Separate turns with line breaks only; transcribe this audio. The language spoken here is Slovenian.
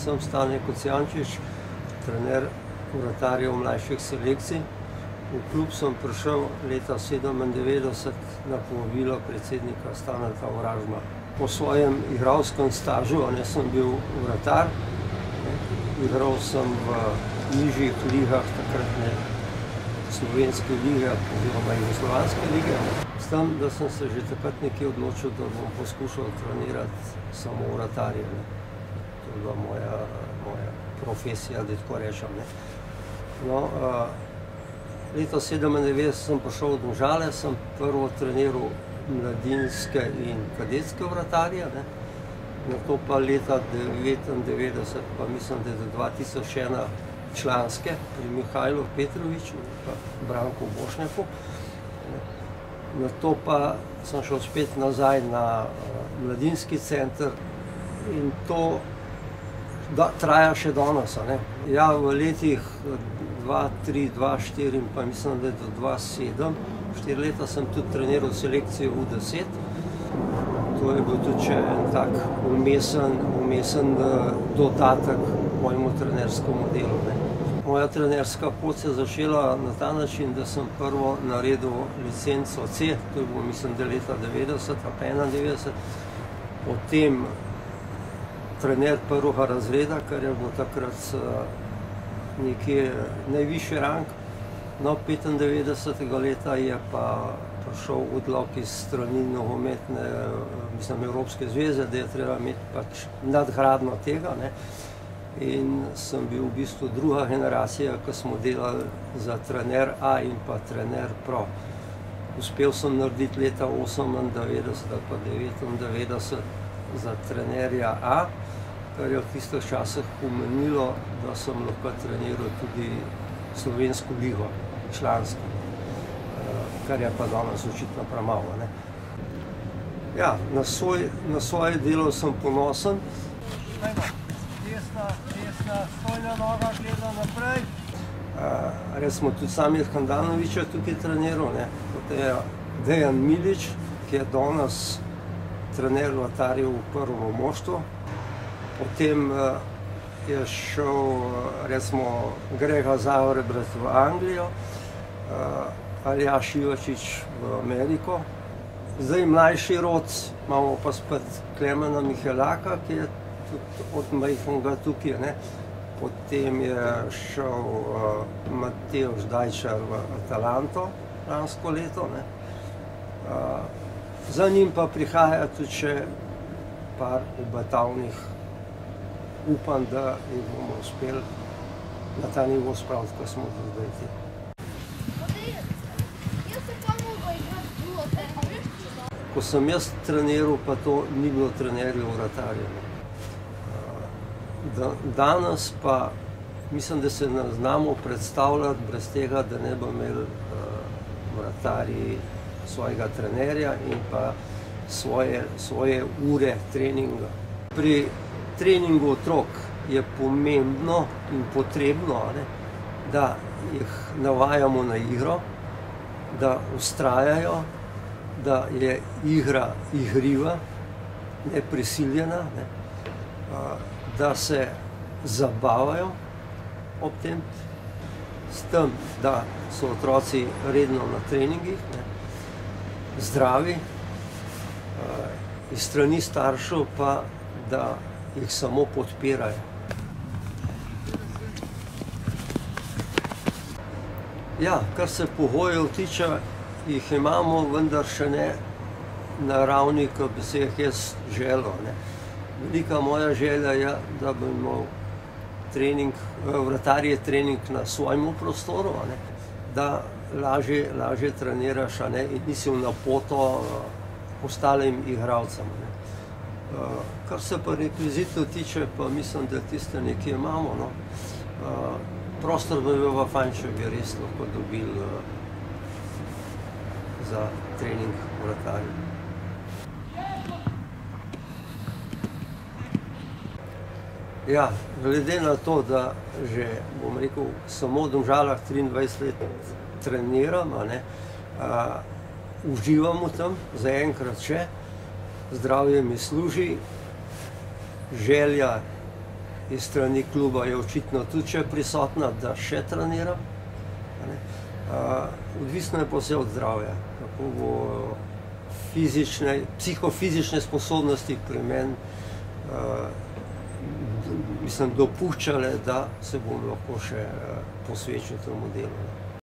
sem Stane Kocijančič, trener vratarjev mlajših selekcij. V klub sem prišel leta 1997 na povabilo predsednika Staneta Oražma. Po svojem igralskem stažu sem bil vratar, igral sem v nižjih ligah, takratne slovenske lige oziroma jugoslovanske lige. S tem, da sem se že takrat nekje odločil, da bom poskušal trenirati samo vratarje. To je bila moja profesija, da tako rečem. No, leta 1997 sem prišel v Domžale, sem prvo treniral mladinske in kadetske vratarje, nato pa leta 1999, pa mislim, da je do 2001 članske pri Mihajlu Petroviču in pa Branku Bošnjaku. Nato pa sem šel spet nazaj na mladinski center in to traja še danes. Ja, v letih 2003, 2004 in pa mislim, da je do 2007, 4 leta sem tudi treniral selekcijo U10. To je bil tudi še en tak umesen dodatek mojemu trenerskemu delu. Moja trenerska pot se je začela na ta način, da sem prvo naredil licenco C, to je bilo mislim, da leta 90 ali 91, potem trener prvega razreda, kar je bilo takrat nekje najvišji rang. No, 95. leta je pa prišel odlok iz strani nogometne, mislim, Evropske zveze, da je treba imeti pač nadgradnjo tega. In sem bil v bistvu druga generacija, ki smo delali za trener A in pa trener Pro. Uspel sem narediti leta 98 ali pa 99 za trenerja A, kar je v tistih časih pomenilo, da sem lahko treniral tudi slovensko ligo, člansko, kar je pa danes očitno premalo. Ja, na svoje delo sem ponosen. Desna, stojna noga gleda naprej. Res smo tudi Samir Handanovića tukaj treniral, kot je Dejan Milič, ki je danes trener vratarjev v prvo moštvo. Potem je šel, recimo, Grega Zavrebrat v Anglijo, Aljaž Ivačič v Ameriko. Zdaj mlajši rod, imamo pa spet Klemena Mihelaka, ki je tudi od majhnega tukaj. Potem je šel Matevž Dajčar v Atalanto lansko leto. Za njim pa prihaja tudi še par obetavnih. Upam, da jih bomo uspeli na ta nivo spraviti, ko smo do zdaj ti. Ko sem jaz treniral, pa to ni bilo trenerjev vratarjev. Danes pa mislim, da se ne znamo predstavljati brez tega, da ne bo imeli vratarji svojega trenerja in pa svoje ure treninga. Pri treningu otrok je pomembno in potrebno, da jih navajamo na igro, da vztrajajo, da je igra igriva, ne prisiljena, da se zabavajo ob tem, s tem, da so otroci redno na treningih, zdravi, iz strani staršev pa, da jih samo podpirajo. Ja, kar se pogojev tiče, jih imamo, vendar še ne na ravni, ko bi se jih jaz želel. Velika moja želja je, da bi imel vratarje trening na svojem prostoru, da lažje treniraš in nisi v napoto ostalim igralcem. Kar se pa rekvizitov tiče, pa mislim, da tiste nekje imamo. Prostor bi bil v fajn, če bi res lahko dobili za trening vratarjev. Ja, glede na to, da že, bom rekel, samo v Domžalah 23 let treniram, uživam v tem, zaenkrat še, zdravje mi služi, želja iz strani kluba je očitno tudi še prisotna, da še trenira. Odvisno je pa vse od zdravja, kako bo psihofizične sposobnosti pri meni dopuščale, da se bom lahko še posvečil temu delu.